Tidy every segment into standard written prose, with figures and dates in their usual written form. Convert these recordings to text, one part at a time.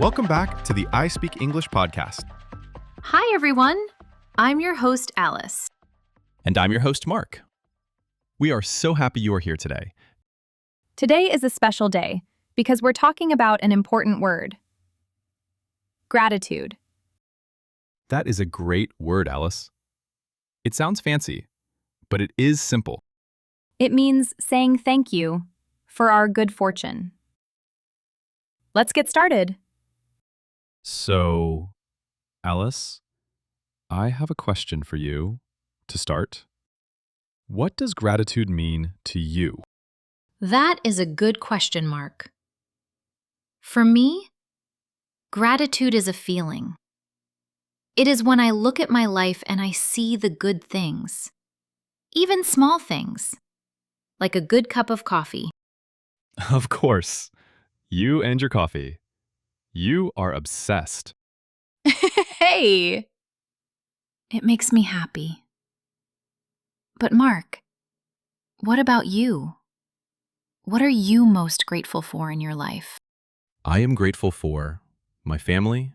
Welcome back to the I Speak English podcast. Hi, everyone. I'm your host, Alice. And I'm your host, Mark. We are so happy you are here today. Today is a special day because we're talking about an important word. Gratitude. That is a great word, Alice. It sounds fancy, but it is simple. It means saying thank you for our good fortune. Let's get started. So, Alice, I have a question for you to start. What does gratitude mean to you? That is a good question, Mark. For me, gratitude is a feeling. It is when I look at my life and I see the good things, even small things, like a good cup of coffee. Of course, you and your coffee. You are obsessed. Hey! It makes me happy. But Mark, what about you? What are you most grateful for in your life? I am grateful for my family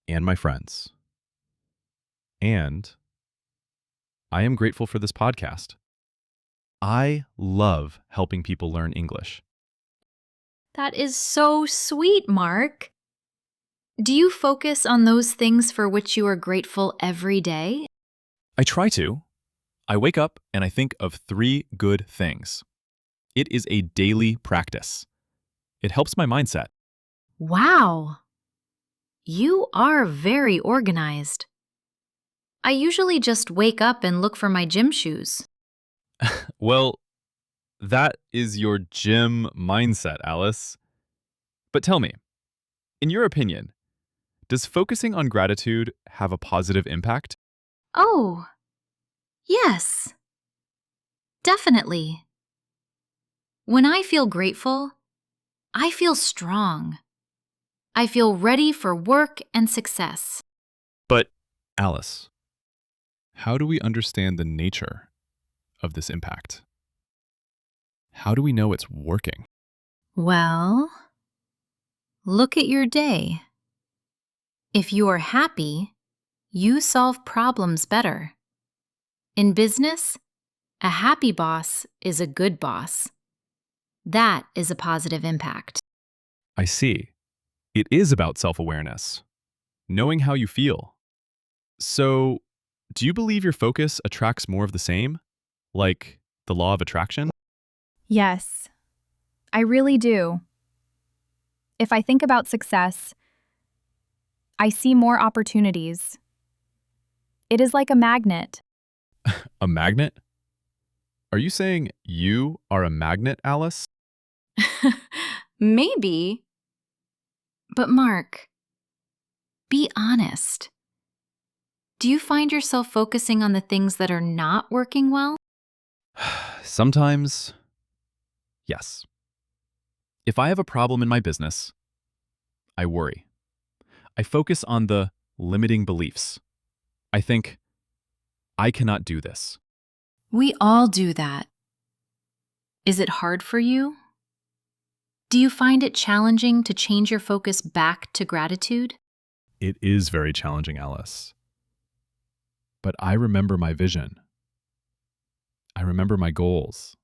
and my friends. And I am grateful for this podcast. I love helping people learn English. That is so sweet, Mark. Do you focus on those things for which you are grateful every day? I try to. I wake up and I think of 3 good things. It is a daily practice. It helps my mindset. Wow. You are very organized. I usually just wake up and look for my gym shoes. Well, that is your gym mindset, Alice. But tell me, in your opinion, does focusing on gratitude have a positive impact? Oh, yes. Definitely. When I feel grateful, I feel strong. I feel ready for work and success. But, Alice, how do we understand the nature of this impact? How do we know it's working? Well, look at your day. If you are happy, you solve problems better. In business, a happy boss is a good boss. That is a positive impact. I see. It is about self-awareness, knowing how you feel. So, do you believe your focus attracts more of the same? Like the law of attraction? Yes, I really do. If I think about success, I see more opportunities. It is like a magnet. A magnet? Are you saying you are a magnet, Alice? Maybe. But Mark, be honest. Do you find yourself focusing on the things that are not working well? Sometimes, yes. If I have a problem in my business, I worry. I focus on the limiting beliefs. I think, I cannot do this. We all do that. Is it hard for you? Do you find it challenging to change your focus back to gratitude? It is very challenging, Alice. But I remember my vision. I remember my goals.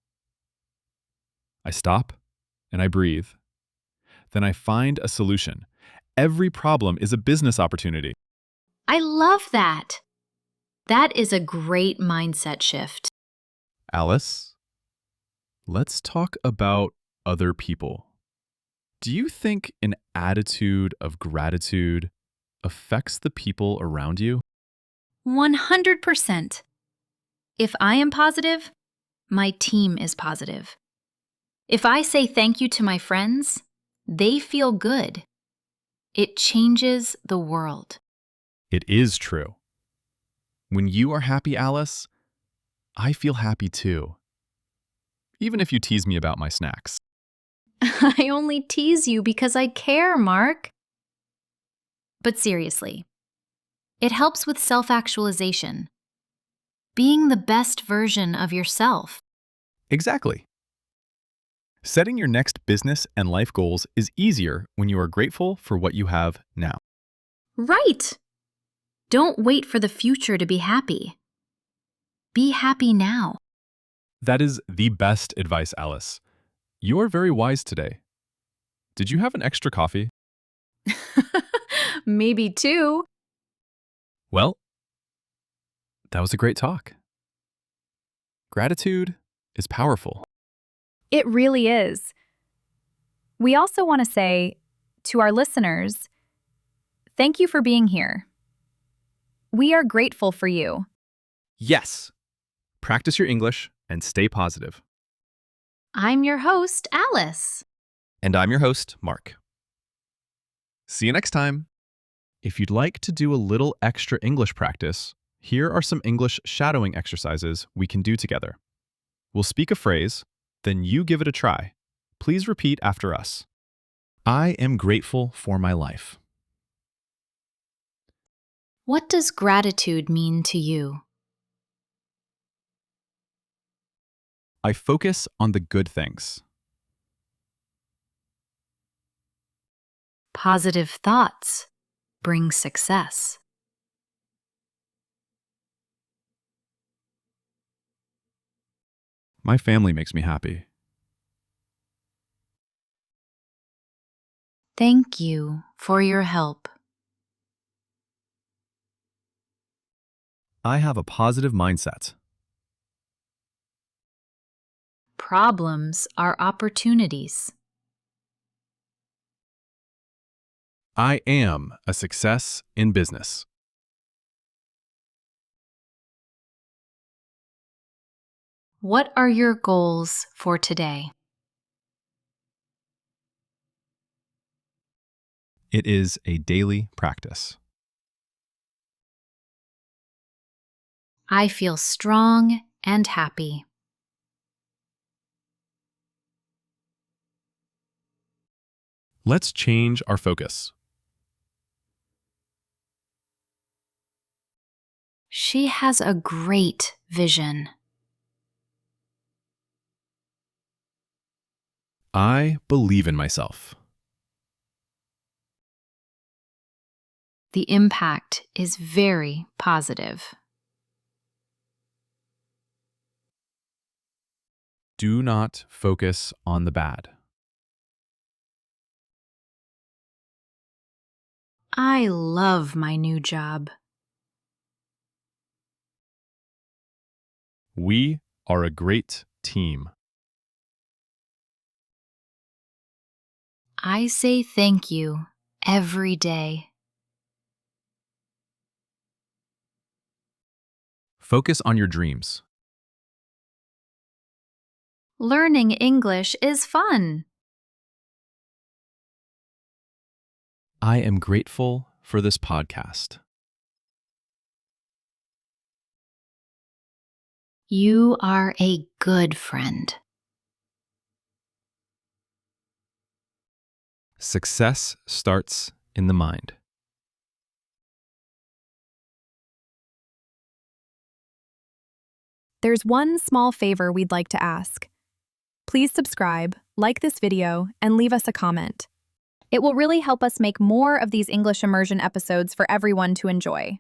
I stop and I breathe. Then I find a solution. Every problem is a business opportunity. I love that. That is a great mindset shift. Alice, let's talk about other people. Do you think an attitude of gratitude affects the people around you? 100%. If I am positive, my team is positive. If I say thank you to my friends, they feel good. It changes the world. It is true. When you are happy, Alice, I feel happy too. Even if you tease me about my snacks. I only tease you because I care, Mark. But seriously, it helps with self-actualization. Being the best version of yourself. Exactly. Setting your next business and life goals is easier when you are grateful for what you have now. Right! Don't wait for the future to be happy. Be happy now. That is the best advice, Alice. You are very wise today. Did you have an extra coffee? Maybe two. Well, that was a great talk. Gratitude is powerful. It really is. We also want to say to our listeners, thank you for being here. We are grateful for you. Yes. Practice your English and stay positive. I'm your host, Alice. And I'm your host, Mark. See you next time. If you'd like to do a little extra English practice, here are some English shadowing exercises we can do together. We'll speak a phrase, then you give it a try. Please repeat after us. I am grateful for my life. What does gratitude mean to you? I focus on the good things. Positive thoughts bring success. My family makes me happy. Thank you for your help. I have a positive mindset. Problems are opportunities. I am a success in business. What are your goals for today? It is a daily practice. I feel strong and happy. Let's change our focus. She has a great vision. I believe in myself. The impact is very positive. Do not focus on the bad. I love my new job. We are a great team. I say thank you every day. Focus on your dreams. Learning English is fun. I am grateful for this podcast. You are a good friend. Success starts in the mind. There's one small favor we'd like to ask. Please subscribe, like this video, and leave us a comment. It will really help us make more of these English immersion episodes for everyone to enjoy.